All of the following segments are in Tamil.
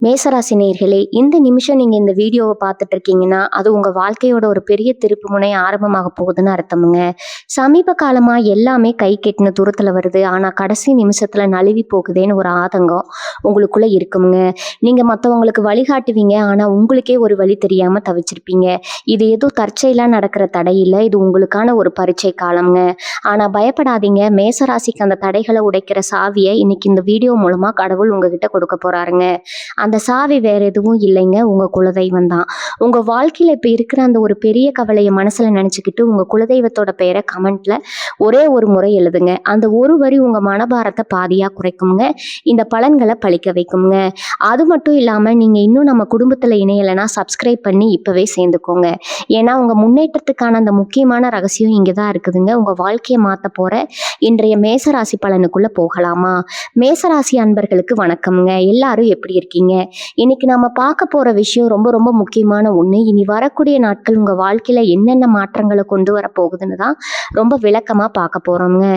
மேசராசி நேயர்களே, இந்த நிமிஷம் நீங்க இந்த வீடியோவை பார்த்துட்டு இருக்கீங்கன்னா, அது உங்க வாழ்க்கையோட ஒரு பெரிய திருப்பு முனை ஆரம்பமாக போகுதுன்னு அர்த்தமுங்க. சமீப காலமா எல்லாமே கை கெட்டின தூரத்துல வருது. ஆனா கடைசி நிமிஷத்துல நழுவி போகுதேன்னு ஒரு ஆதங்கம் உங்களுக்குள்ள இருக்குமுங்க. நீங்க மத்தவங்களுக்கு வழிகாட்டுவீங்க. ஆனா உங்களுக்கே ஒரு வழி தெரியாம தவிச்சிருப்பீங்க. இது ஏதோ தற்செயலா நடக்கிற தடை இல்ல. இது உங்களுக்கான ஒரு பரீட்சை காலம்ங்க. ஆனா பயப்படாதீங்க. மேசராசிக்கு அந்த தடைகளை உடைக்கிற சாவியை இன்னைக்கு இந்த வீடியோ மூலமா கடவுள் உங்ககிட்ட கொடுக்க போறாருங்க. அந்த சாவி வேற எதுவும் இல்லைங்க, உங்க குலதெய்வம் தான். உங்க வாழ்க்கையில இப்ப இருக்கிற அந்த ஒரு பெரிய கவலையை மனசுல நினைச்சுக்கிட்டு உங்க குலதெய்வத்தோட பெயரை கமெண்ட்ல ஒரே ஒரு முறை எழுதுங்க. அந்த ஒரு வரி உங்க மனபாரத்தை பாதியா குறைக்குங்க. இந்த பலன்களை பழிக்க வைக்குங்க. அது மட்டும் இல்லாம நீங்க இன்னும் நம்ம குடும்பத்துல இணையலைன்னா சப்ஸ்கிரைப் பண்ணி இப்பவே சேர்ந்துக்கோங்க. ஏன்னா உங்க முன்னேற்றத்துக்கான அந்த முக்கியமான ரகசியம் இங்கதான் இருக்குதுங்க. உங்க வாழ்க்கையை மாத்த போற இன்றைய மேசராசி பலனுக்குள்ள போகலாமா? மேசராசி அன்பர்களுக்கு வணக்கம்ங்க. எல்லாரும் எப்படி இருக்கீங்க? இன்னைக்கு நம்ம பார்க்க போற விஷயம் ரொம்ப ரொம்ப முக்கியமான ஒண்ணு. இனி வரக்கூடிய நாட்கள் உங்க வாழ்க்கையில என்னென்ன மாற்றங்களை கொண்டு வர போகுதுன்னு தான் ரொம்ப விளக்கமா பார்க்க போறோம்ங்க.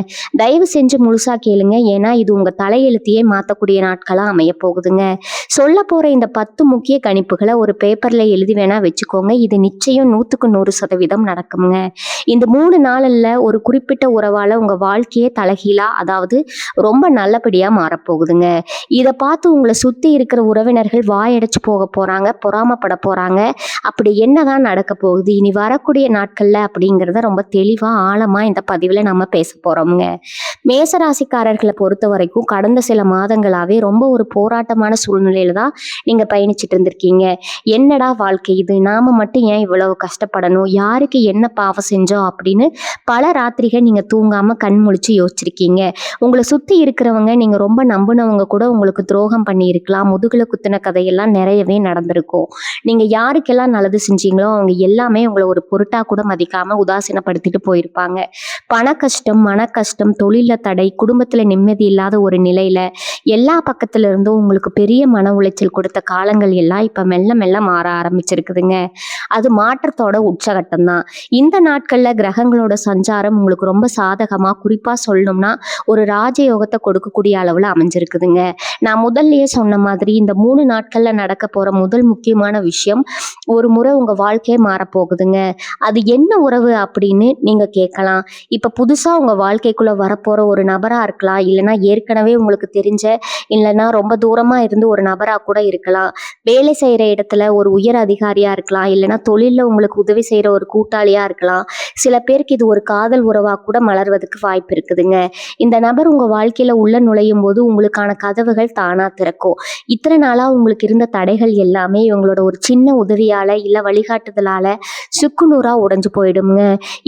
தயவு செஞ்சு முழுசா கேளுங்க. ஏன்னா இது உங்க தலையெழுத்தையே மாத்தக்கூடிய நாட்களா அமைய போகுதுங்க. சொல்ல போற இந்த 10 முக்கிய கணிப்புகளை ஒரு பேப்பர்ல எழுதி வேணா வச்சுக்கோங்க. இது நிச்சயம் 100% நடக்குங்க. இந்த 3 நாள்ல ஒரு குறிப்பிட்ட உறவால உங்க வாழ்க்கையே தலைகீழா, அதாவது ரொம்ப நல்லபடியா மாறப்போகுதுங்க. இதை பார்த்து உங்களை சுத்தி இருக்கிற உறவினர்கள் வாயடைச்சு போக போறாங்க, பொறாமப்பட போறாங்க. அப்படி என்னதான் நடக்க போகுது இனி வரக்கூடிய நாட்கள்ல அப்படிங்கிறத ரொம்ப தெளிவா ஆழமா இந்த பதிவுல நம்ம பேச போறோம்ங்க. மேசராசிக்காரர்களை பொறுத்த வரைக்கும் கடந்த சில மாதங்களாவே ரொம்ப ஒரு போராட்டமான சூழ்நிலையில தான் நீங்க பயணிச்சுட்டு இருந்திருக்கீங்க. என்னடா வாழ்க்கை இது, நாம மட்டும் ஏன் இவ்வளவு கஷ்டப்படணும், யாருக்கு என்ன பாவம் செஞ்சோம் அப்படின்னு பல ராத்திரிகள் நீங்க தூங்காம கண் முழிச்சு யோசிச்சிருக்கீங்க. உங்களை சுத்தி இருக்கிறவங்க, நீங்க ரொம்ப நம்பினவங்க கூட உங்களுக்கு துரோகம் பண்ணி இருக்கலாம். முதுகுல குத்துன கதையெல்லாம் நிறையவே நடந்திருக்கும். நீங்க யாருக்கெல்லாம் நல்லது செஞ்சீங்களோ அவங்க எல்லாமே உங்களை ஒரு பொருட்டா கூட மதிக்காம உதாசீனப்படுத்திட்டு போயிருப்பாங்க. பண கஷ்டம், மன கஷ்டம், தொழில தடை, குடும்பத்துல நிம்மதி இல்லாத ஒரு நிலையில எல்லா பக்கத்துல இருந்தும் உங்களுக்கு பெரிய மன உளைச்சல் கொடுத்த காலங்கள் எல்லாம் இப்ப மெல்ல மெல்ல மாற ஆரம்பிச்சிருக்குதுங்க. அது மாற்றத்தோட உச்சகட்டம் தான். இந்த நாட்கள்ல கிரகங்களோட சஞ்சாரம் உங்களுக்கு ரொம்ப சாதகமா, குறிப்பா சொல்லணும்னா ஒரு ராஜயோகத்தை கொடுக்கக்கூடிய அளவுல அமைஞ்சிருக்குதுங்க. நான் முதல்லயே சொன்ன மாதிரி இந்த 3 நாட்கள்ல நடக்க போற முதல் முக்கியமான விஷயம், ஒரு முறை உங்க வாழ்க்கையே மாறப்போகுதுங்க. அது என்ன உறவு அப்படின்னு நீங்க கேட்கலாம். இப்ப புதுசா உங்க வாழ்க்கைக்குள்ள வரப்போற ஒரு நபரா இருக்கலாம், இல்லைன்னா ஏற்கனவே உங்களுக்கு தெரிஞ்ச, இல்லைன்னா ரொம்ப தூரமா இருந்து ஒரு நபரா கூட இருக்கலாம். வேலை செய்யற இடத்துல ஒரு உயர் அதிகாரியா இருக்கலாம், இல்லைன்னா தொழில்ல உங்களுக்கு உதவி செய்யற ஒரு கூட்டாளியா இருக்கலாம். சில பேருக்கு இது ஒரு காதல் உறவா கூட மலர்வதற்கு வாய்ப்பு இருக்குதுங்க. இந்த நபர் உங்க வாழ்க்கையில உள்ள நுழையும் போது உங்களுக்கான கதவுகள் தானா திறக்கும். இத்தனை நாளா உங்களுக்கு இருந்த தடைகள் எல்லாமே இவங்களோட ஒரு சின்ன உதவியால இல்ல வழிகாட்டுதலால சுக்குநூறா உடைஞ்சு போயிடுங்க.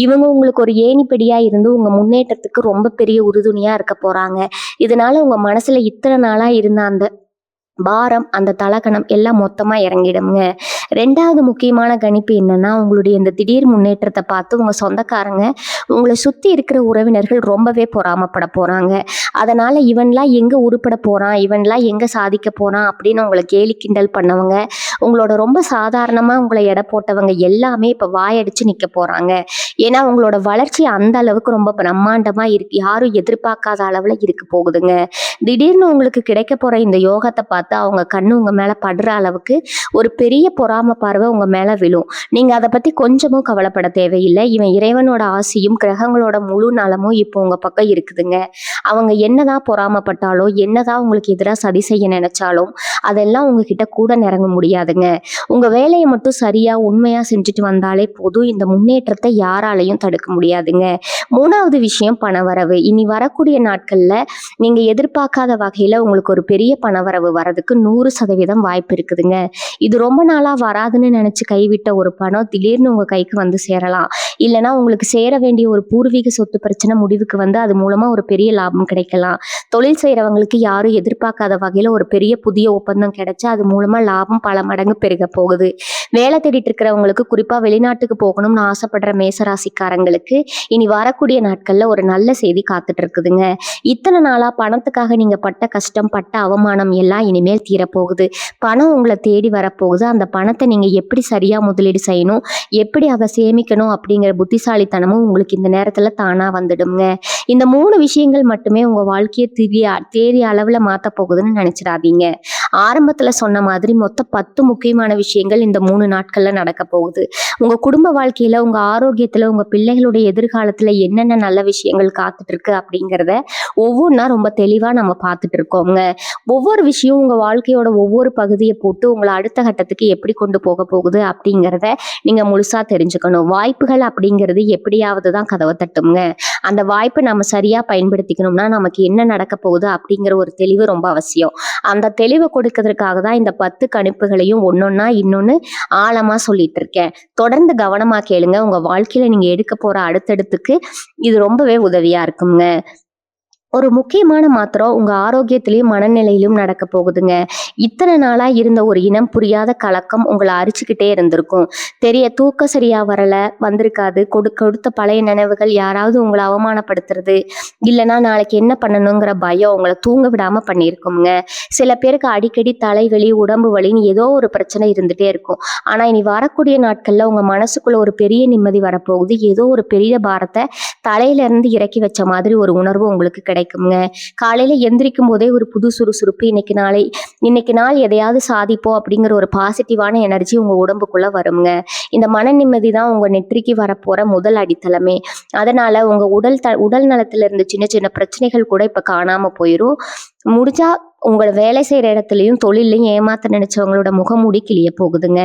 இவங்க உங்களுக்கு ஒரு ஏணிப்படியா இருந்து உங்க முன்னேற்றத்துக்கு ரொம்ப பெரிய உறுதுணையா இருக்க போறாங்க. இதனால உங்க மனசுல இத்தனை நாளா இருந்த அந்த பாரம், அந்த தலகணம் எல்லாம் மொத்தமா இறங்கிடுங்க. 2வது முக்கியமான கணிப்பு என்னன்னா, உங்களுடைய இந்த திடீர் முன்னேற்றத்தை பார்த்து உங்க சொந்தக்காரங்க, உங்களை சுத்தி இருக்கிற உறவினர்கள் ரொம்பவே பொறாமப்பட போறாங்க. அதனால இவன்லாம் எங்க உருப்பட போறான், இவன்லாம் எங்க சாதிக்க போறான் அப்படின்னு உங்களை கேலி கிண்டல் பண்ணவங்க, உங்களோட ரொம்ப சாதாரணமா உங்களை எடை போட்டவங்க எல்லாமே இப்ப வாயடிச்சு நிக்க போறாங்க. ஏன்னா உங்களோட வளர்ச்சி அந்த அளவுக்கு ரொம்ப பிரம்மாண்டமா இருக்கு, யாரும் எதிர்பார்க்காத அளவுல இருக்க போகுதுங்க. திடீர்னு உங்களுக்கு கிடைக்க போற இந்த யோகத்தை பார்த்து அவங்க கண்ணு உங்க மேல படுற அளவுக்கு ஒரு பெரிய பொறாம பார்வை உங்க மேல விழும். நீங்க அதை பத்தி கொஞ்சமும் கவலைப்பட தேவையில்லை. இவன் இறைவனோட ஆசியும் கிரகங்களோட முழு நலமும் இப்போ உங்க பக்கம் இருக்குதுங்க. அவங்க என்னதான் பொறாமப்பட்டாலோ, என்னதான் உங்களுக்கு எதிராக சதி செய்ய நினைச்சாலும் அதெல்லாம் உங்ககிட்ட கூட நெருங்க முடியாதுங்க. உங்க வேலையை மட்டும் சரியா உண்மையா செஞ்சுட்டு வந்தாலே போதும். இந்த முன்னேற்றத்தை யாராலையும் தடுக்க முடியாதுங்க. 3வது விஷயம் பணவரவு. இனி வரக்கூடிய நாட்கள்ல நீங்க எதிர்பார்க்காத வகையில உங்களுக்கு ஒரு பெரிய பணவரவு வரதுக்கு 100% வாய்ப்பு இருக்குதுங்க. இது ரொம்ப நாளா வராதுன்னு நினைச்சு கைவிட்ட ஒரு பணம் திடீர்னு உங்க கைக்கு வந்து சேரலாம். இல்லைன்னா உங்களுக்கு சேர வேண்டிய ஒரு பூர்வீக சொத்து பிரச்சனை முடிவுக்கு வந்து அது மூலமா ஒரு பெரிய லாபம் கிடைக்கலாம். தொழில் செய்யறவங்களுக்கு யாரும் எதிர்பார்க்காத வகையில ஒரு பெரிய புதிய ஒப்பந்தம் கிடைச்சு அது மூலமா லாபம் பல மடங்கு பெருக போகுது. வேலை தேடிட்டு இருக்கிறவங்களுக்கு, குறிப்பா வெளிநாட்டுக்கு போகணும்னு ஆசைப்படுற மேசராசிக்காரங்களுக்கு இனி வரக்கூடிய நாட்கள்ல ஒரு நல்ல செய்தி காத்துட்டு இருக்குதுங்க. இத்தனை நாளா பணத்துக்காக நீங்க பட்ட கஷ்டம், பட்ட அவமானம் எல்லாம் இனிமேல் தீரப்போகுது. பணம் உங்களை தேடி வரப்போகுது. அந்த பணத்தை நீங்க எப்படி சரியா முதலீடு செய்யணும், எப்படி அதை சேமிக்கணும் அப்படிங்கிற புத்திசாலித்தனமும் உங்களுக்கு இந்த நேரத்துல தானா வந்துடுங்க. இந்த 3 விஷயங்கள் மட்டுமே உங்க வாழ்க்கையை தேறிய அளவுல மாத்த போகுதுன்னு நினைச்சிடாதீங்க. ஆரம்பத்துல சொன்ன மாதிரி மொத்தம் 10 முக்கியமான விஷயங்கள் இந்த 3 நாட்கள்ல நடக்க போகுது. உங்க குடும்ப வாழ்க்கையில, உங்க ஆரோக்கியத்துல, உங்க பிள்ளைகளுடைய எதிர்காலத்துல என்னென்ன நல்ல விஷயங்கள் காத்துட்டு இருக்கு அப்படிங்கிறத ஒவ்வொன்றா ரொம்ப தெளிவா நம்ம பார்த்துட்டு இருக்கோங்க. ஒவ்வொரு விஷயம் உங்க வாழ்க்கையோட ஒவ்வொரு பகுதியை போட்டு உங்களை அடுத்த கட்டத்துக்கு எப்படி கொண்டு போக போகுது அப்படிங்கிறத நீங்க முழுசா தெரிஞ்சுக்கணும். வாய்ப்புகள் அப்படிங்கிறது எப்படியாவது தான் கதவை தட்டுங்க. அந்த வாய்ப்பை நம்ம சரியா பயன்படுத்திக்கணும்னா நமக்கு என்ன நடக்க போகுது அப்படிங்கிற ஒரு தெளிவு ரொம்ப அவசியம். அந்த தெளிவை கொடுக்கறதுக்காக தான் இந்த 10 கணிப்புகளையும் ஒன்னொன்னா இன்னொன்னு ஆழமா சொல்லிட்டு இருக்கேன். தொடர்ந்து கவனமா கேளுங்க. உங்க வாழ்க்கையில நீங்க எடுக்க போற அடுத்தடுத்துக்கு இது ரொம்பவே உதவியா இருக்குங்க. ஒரு முக்கியமான மாற்றம் உங்க ஆரோக்கியத்திலையும் மனநிலையிலும் நடக்க போகுதுங்க. இத்தனை நாளா இருந்த ஒரு இனம் புரியாத கலக்கம் உங்களை அரிச்சுக்கிட்டே இருந்திருக்கும். தூக்கம் சரியா வரல வந்திருக்காது. கொடுத்த பழைய நினைவுகள், யாராவது உங்களை அவமானப்படுத்துறது, இல்லைன்னா நாளைக்கு என்ன பண்ணணுங்கிற பயம் உங்களை தூங்க விடாம பண்ணியிருக்குங்க. சில பேருக்கு அடிக்கடி தலைவலி, உடம்பு வலின்னு ஏதோ ஒரு பிரச்சனை இருந்துட்டே இருக்கும். ஆனா இனி வரக்கூடிய நாட்கள்ல உங்க மனசுக்குள்ள ஒரு பெரிய நிம்மதி வரப்போகுது. ஏதோ ஒரு பெரிய பாரத்தை தலையில இருந்து இறக்கி வச்ச மாதிரி ஒரு உணர்வு உங்களுக்கு கிடைக்குங்க. காலையில எந்திரிக்கும் போதே ஒரு புது சுறுசுறுப்பு, இன்னைக்கு நாள் எதையாவது சாதிப்போம் அப்படிங்கிற ஒரு பாசிட்டிவான எனர்ஜி உங்க உடம்புக்குள்ள வருங்க. இந்த மன நிம்மதி தான் உங்க நெற்றிக்கு வரப்போற முதல் அடித்தளமே. அதனால உங்க உடல் நலத்துல இருந்து சின்ன சின்ன பிரச்சனைகள் கூட இப்ப காணாம போயிரும். முடிஞ்சா உங்களை வேலை செய்யற இடத்துலயும் தொழிலையும் ஏமாத்த நினைச்சவங்களோட முகமூடி கிளிய போகுதுங்க.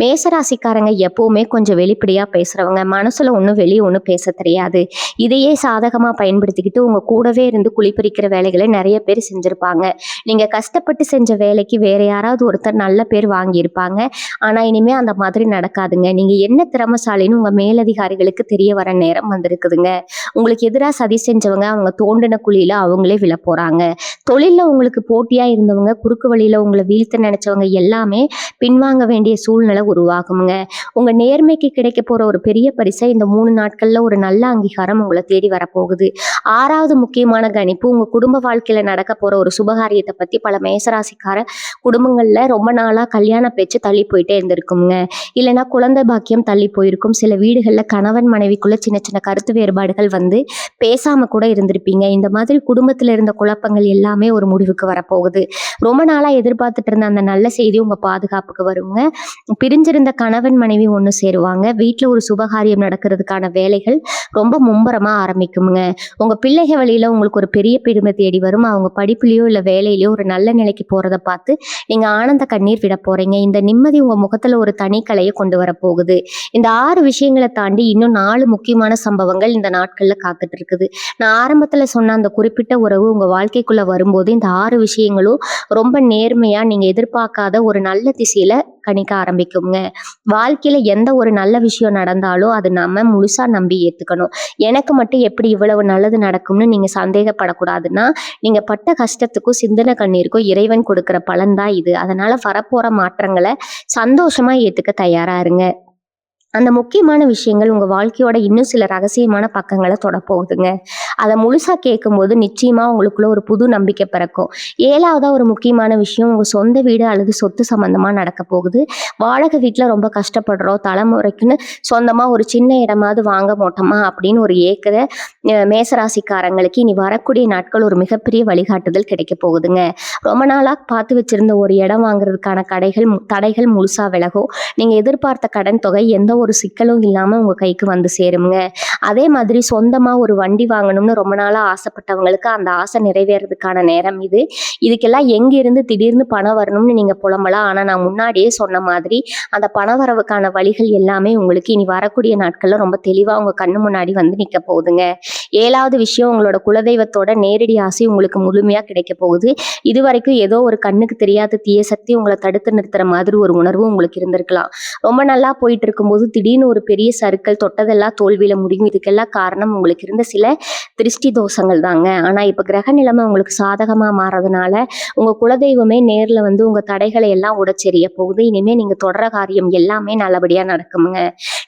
மேசராசிக்காரங்க எப்பவுமே கொஞ்சம் வெளிப்படையா பேசுறவங்க. மனசுல ஒன்றும் வெளியே ஒன்றும் பேச தெரியாது. இதையே சாதகமா பயன்படுத்திக்கிட்டு உங்க கூடவே இருந்து குளிப்பறிக்கிற வேலைகளை நிறைய பேர் செஞ்சிருப்பாங்க. நீங்க கஷ்டப்பட்டு செஞ்ச வேலைக்கு வேற யாராவது ஒருத்தர் நல்ல பேர் வாங்கியிருப்பாங்க. ஆனா இனிமே அந்த மாதிரி நடக்காதுங்க. நீங்க என்ன திறமசாலின்னு உங்க மேலதிகாரிகளுக்கு தெரிய வர நேரம் வந்திருக்குதுங்க. உங்களுக்கு எதிராக சதி செஞ்சவங்க அவங்க தோண்டின குழியில அவங்களே விழ போறாங்க. தொழில்ல உங்களுக்கு போட்டியா இருந்தவங்க, குறுக்கு வழியில உங்களை வீழ்த்த நினைச்சவங்க எல்லாமே பின்வாங்க வேண்டிய சூழ்நிலை உருவாகுங்க. உங்க நேர்மைக்கு கிடைக்க போற ஒரு பெரிய பரிசை இந்த 3 நாட்கள்ல ஒரு நல்ல அங்கீகாரம் உங்களை தேடி வரப்போகுது. 6வது முக்கியமான கணிப்பு உங்க குடும்ப வாழ்க்கையில நடக்க போற ஒரு சுபகாரியத்தை பத்தி. பல மேசராசிக்கார குடும்பங்கள்ல ரொம்ப நாளா கல்யாண பேச்சு தள்ளி போயிட்டே இருந்திருக்குங்க. இல்லைன்னா குழந்தை பாக்கியம் தள்ளி போயிருக்கும். சில வீடுகள்ல கணவன் மனைவிக்குள்ள சின்ன சின்ன கருத்து வேறுபாடுகள் வந்து பேசாம கூட இருந்திருப்பீங்க. இந்த மாதிரி குடும்பத்துல இருந்த குழப்பங்கள் எல்லாமே ஒரு முடிவுக்கு வரப்போகுது. ரொம்ப நாளா எதிர்பார்த்துட்டு இருந்த அந்த நல்ல செய்தி உங்க பாதுகாப்புக்கு வருங்க. பிரிஞ்சிருந்த கணவன் மனைவி ஒன்று சேருவாங்க. வீட்டுல ஒரு சுபகாரியம் நடக்கிறதுக்கான வேலைகள் ரொம்ப மும்பரமா ஆரம்பிக்குங்க. உங்க பிள்ளைகள் வழியில உங்களுக்கு ஒரு பெரிய பெருமை தேடி வரும். அவங்க படிப்புலயோ இல்ல வேலையிலயோ ஒரு நல்ல நிலைக்கு போறதை பார்த்து நீங்க ஆனந்த கண்ணீர் விட போறீங்க. இந்த நிம்மதி உங்க முகத்துல ஒரு தனி கலையை கொண்டு வர போகுது. இந்த 6 விஷயங்களை தாண்டி இன்னும் 4 முக்கியமான சம்பவங்கள் இந்த நாட்கள்ல காத்துட்டு இருக்குது. நான் ஆரம்பத்துல சொன்ன அந்த குறிப்பிட்ட உறவு உங்க வாழ்க்கைக்குள்ள வரும்போது இந்த 6 விஷயங்களும் ரொம்ப நேர்மையா நீங்க எதிர்பார்க்காத ஒரு நல்ல திசையில கணிக்க ஆரம்பிக்குங்க. வாழ்க்கையில எந்த ஒரு நல்ல விஷயம் நடந்தாலும் அது நம்ம முழுசா நம்பி ஏத்துக்கணும். எனக்கு மட்டும் எப்படி இவ்வளவு நல்லது நடக்கும்னு நீங்க சந்தேகப்படக்கூடாதுன்னா, நீங்க பட்ட கஷ்டத்துக்கும் சிந்தனை கண்ணீருக்கும் இறைவன் கொடுக்கிற பலன் தான் இது. அதனால வரப்போற மாற்றங்களை சந்தோஷமா ஏத்துக்க தயாரா இருங்க. அந்த முக்கியமான விஷயங்கள் உங்க வாழ்க்கையோட இன்னும் சில ரகசியமான பக்கங்களை தொடப்போகுதுங்க. அதை முழுசா கேட்கும்போது நிச்சயமா உங்களுக்குள்ள ஒரு புது நம்பிக்கை பிறக்கும். 7வதா ஒரு முக்கியமான விஷயம் உங்க சொந்த வீடு அல்லது சொத்து சம்பந்தமா நடக்க போகுது. வாடகை வீட்டுல ரொம்ப கஷ்டப்படுறோம், தலைமுறைக்குன்னு சொந்தமா ஒரு சின்ன இடமாவது வாங்க மாட்டோமா அப்படின்னு ஒரு ஏக்கிற மேசராசிக்காரங்களுக்கு இனி வரக்கூடிய நாட்கள் ஒரு மிகப்பெரிய வழிகாட்டுதல் கிடைக்க போகுதுங்க. ரொம்ப நாளா பார்த்து வச்சிருந்த ஒரு இடம் வாங்குறதுக்கான தடைகள் முழுசா விலகும். நீங்க எதிர்பார்த்த கடன் தொகை எந்த ஒரு சிக்கலும் இல்லாம உங்க கைக்கு வந்து சேருங்க. அதே மாதிரி சொந்தமா ஒரு வண்டி வாங்கணும்னு ரொம்ப நாளா ஆசைப்பட்டவங்களுக்கு அந்த ஆசை நிறைவேறதுக்கான நேரம் இது. இதுக்கெல்லாம் எங்கிருந்து திடீர்னு பணம் வரணும்னு நீங்க புலம்பலாம். ஆனா நான் முன்னாடியே சொன்ன மாதிரி அந்த பண வரவுக்கான வழிகள் எல்லாமே உங்களுக்கு இனி வரக்கூடிய நாட்கள்ல ரொம்ப தெளிவா உங்க கண்ணு முன்னாடி வந்து நிக்க போகுதுங்க. 7வது விஷயம் உங்களோட குலதெய்வத்தோட நேரடி ஆசை உங்களுக்கு முழுமையா கிடைக்க போகுது. இதுவரைக்கும் ஏதோ ஒரு கண்ணுக்கு தெரியாத தீய சக்தி உங்களை தடுத்து நிறுத்துற மாதிரி ஒரு உணர்வு உங்களுக்கு இருந்திருக்கலாம். ரொம்ப நல்லா போயிட்டு இருக்கும்போது திடீர்னு ஒரு பெரிய சறுக்கல், தொட்டதெல்லாம் தோல்வியில முடியும். இதுக்கெல்லாம் காரணம் உங்களுக்கு இருந்த சில திருஷ்டி தோஷங்கள் தாங்க. ஆனா இப்ப கிரக நிலைமை உங்களுக்கு சாதகமா மாறதுனால உங்க குலதெய்வமே நேர்ல வந்து உங்க தடைகளை எல்லாம் உடைச்செறிய போகுது. இனிமே நீங்க தொடர காரியம் எல்லாமே நல்லபடியா நடக்குங்க.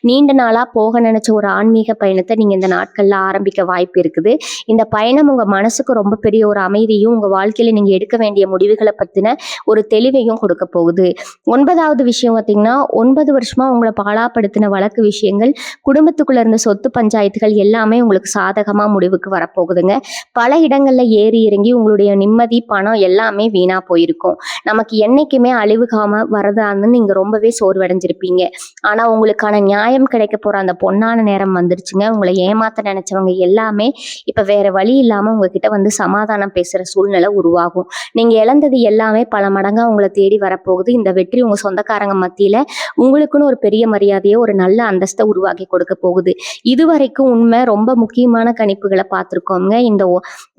நீண்ட நாளா போக நினைச்ச ஒரு ஆன்மீக பயணத்தை நீங்க இந்த நாட்கள்ல ஆரம்பிக்க வாய்ப்பு இருக்குது. இந்த பயணம் உங்க மனசுக்கு ரொம்ப பெரிய ஒரு அமைதியும் உங்க வாழ்க்கையில நீங்க எடுக்க வேண்டிய முடிவுகளை பத்தின ஒரு தெளிவையும் கொடுக்க போகுது. 9வது விஷயம் பார்த்தீங்கன்னா, 9 வருஷமா உங்களை பாழாப்படுத்தி பத்தின வழக்கு விஷயங்கள், குடும்பத்துக்குள்ள இருந்த சொத்து பஞ்சாயத்துகள் எல்லாமே உங்களுக்கு சாதகமா முடிவுக்கு வரப்போகுதுங்க. பல இடங்கள்ல ஏறி இறங்கி உங்களுடைய நிம்மதி, பணம் எல்லாமே வீணா போயிருக்கும். நமக்கு என்னைக்குமே அழிவுகாம வரதான்னு நீங்க ரொம்பவே சோர்வடைஞ்சிருப்பீங்க. ஆனா உங்களுக்கான நியாயம் கிடைக்க போற அந்த பொன்னான நேரம் வந்துருச்சுங்க. உங்களை ஏமாத்த நினைச்சவங்க எல்லாமே இப்ப வேற வழி இல்லாம உங்ககிட்ட வந்து சமாதானம் பேசுற சூழ்நிலை உருவாகும். நீங்க இழந்தது எல்லாமே பல மடங்கா உங்களை தேடி வரப்போகுது. இந்த வெற்றி உங்க சொந்தக்காரங்க மத்தியில உங்களுக்குன்னு ஒரு பெரிய மரியாதையை, ஒரு நல்ல அந்தஸ்தை உருவாக்கி கொடுக்க போகுது. இதுவரைக்கும் உண்மை ரொம்ப முக்கியமான கணிப்புகளை பார்த்துருக்கோங்க. இந்த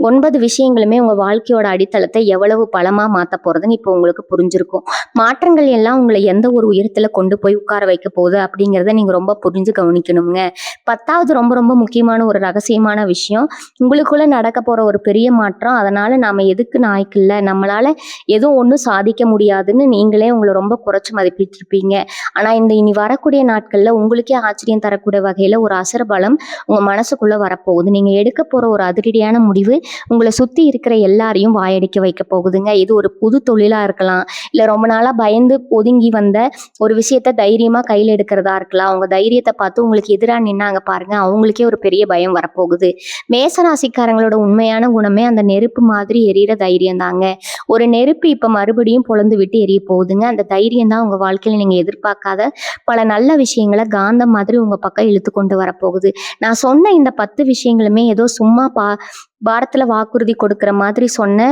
9 விஷயங்களுமே உங்க வாழ்க்கையோட அடித்தளத்தை எவ்வளவு பலமா மாத்த போறதுன்னு இப்போ உங்களுக்கு புரிஞ்சிருக்கும். மாற்றங்கள் எல்லாம் உங்களை எந்த ஒரு உயரத்துல கொண்டு போய் உட்கார வைக்க போகுது அப்படிங்கிறத நீங்க ரொம்ப புரிஞ்சு கவனிக்கணுங்க. 10வது ரொம்ப ரொம்ப முக்கியமான ஒரு ரகசியமான விஷயம், உங்களுக்குள்ள நடக்க போற ஒரு பெரிய மாற்றம். அதனால நாம எதுக்கு நாய்க்கு இல்லை, நம்மளால எதுவும் ஒன்றும் சாதிக்க முடியாதுன்னு நீங்களே உங்களை ரொம்ப குறைச்சு மதிப்பிட்டிருப்பீங்க. ஆனா இந்த இனி வரக்கூடிய நாட்கள்ல உங்களுக்கே ஆச்சரியம் தரக்கூடிய வகையில ஒரு அசர பலம் உங்க மனசுக்குள்ள வரப்போகுது. நீங்க எடுக்க போற ஒரு அதிரடியான முடிவு உங்களை சுத்தி இருக்கிற எல்லாரையும் வாயடிக்க வைக்க போகுதுங்க. இது ஒரு புது தொழிலா இருக்கலாம், இல்ல ரொம்ப நாளா பயந்து ஒதுங்கி வந்த ஒரு விஷயத்த தைரியமா கையில எடுக்கிறதா இருக்கலாம். அவங்க தைரியத்தை பார்த்து உங்களுக்கு எதிராக நின்னாங்க பாருங்க, அவங்களுக்கே ஒரு பெரிய பயம் வரப்போகுது. மேசராசிக்காரங்களோட உண்மையான குணமே அந்த நெருப்பு மாதிரி எரியிற தைரியம் தாங்க. ஒரு நெருப்பு இப்ப மறுபடியும் பொழந்து விட்டு எரிய போகுதுங்க. அந்த தைரியம் தான் உங்க வாழ்க்கையில நீங்க எதிர்பார்க்காத பல நல்ல விஷயங்களை காந்தம் மாதிரி உங்க பக்கம் இழுத்து கொண்டு வரப்போகுது. நான் சொன்ன இந்த 10 விஷயங்களுமே ஏதோ சும்மா பாரத்துல வாக்குறுதி கொடுக்கிற மாதிரி சொன்ன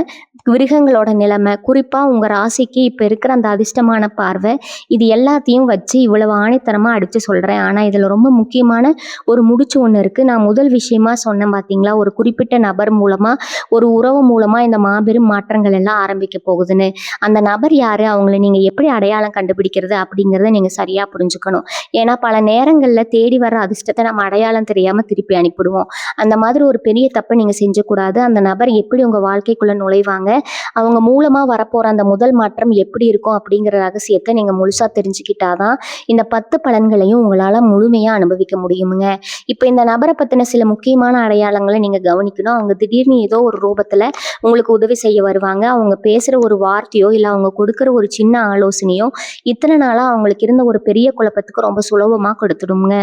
கிரகங்களோட நிலைமை, குறிப்பா உங்க ராசிக்கு இப்ப இருக்கிற அந்த அதிர்ஷ்டமான பார்வை, இது எல்லாத்தையும் வச்சு இவ்வளவு ஆணித்தனமா அடிச்சு சொல்றேன். ஆனா இதுல ரொம்ப முக்கியமான ஒரு முடிச்சு ஒண்ணு இருக்கு. நான் முதல் விஷயமா சொன்னேன் பாத்தீங்களா, ஒரு குறிப்பிட்ட நபர் மூலமா, ஒரு உறவு மூலமா இந்த மாபெரும் மாற்றங்கள் எல்லாம் ஆரம்பிக்க போகுதுன்னு. அந்த நபர் யாரு, அவங்களை நீங்க எப்படி அடையாளம் கண்டுபிடிக்கிறது அப்படிங்கிறத நீங்க சரியா புரிஞ்சுக்கணும். ஏன்னா பல நேரங்கள்ல தேடி வர அதிர்ஷ்டத்தை நம்ம அடையாளம் தெரியாம திருப்பி அனுப்பிடுவோம். அந்த மாதிரி ஒரு பெரிய தப்பை நீங்க செஞ்சக்கூடாது. அந்த நபர் எப்படி உங்க வாழ்க்கைக்குள்ள நுழைவாங்க, அவங்க மூலமா வரப்போற அந்த முதல் மாற்றம் எப்படி இருக்கும் அப்படிங்கிற ரகசியத்தை நீங்க முழுசா தெரிஞ்சுக்கிட்டாதான் இந்த 10 பலன்களையும் உங்களால முழுமையா அனுபவிக்க முடியுமுங்க. இப்ப இந்த நபரை பத்தின சில முக்கியமான அடையாளங்களை நீங்க கவனிக்கணும். அவங்க திடீர்னு ஏதோ ஒரு ரூபத்துல உங்களுக்கு உதவி செய்ய வருவாங்க. அவங்க பேசுற ஒரு வார்த்தையோ இல்ல அவங்க கொடுக்குற ஒரு சின்ன ஆலோசனையோ இத்தனை நாளா அவங்களுக்கு இருந்த ஒரு பெரிய குழப்பத்துக்கு ரொம்ப சுலபமா கொடுத்துடுங்க.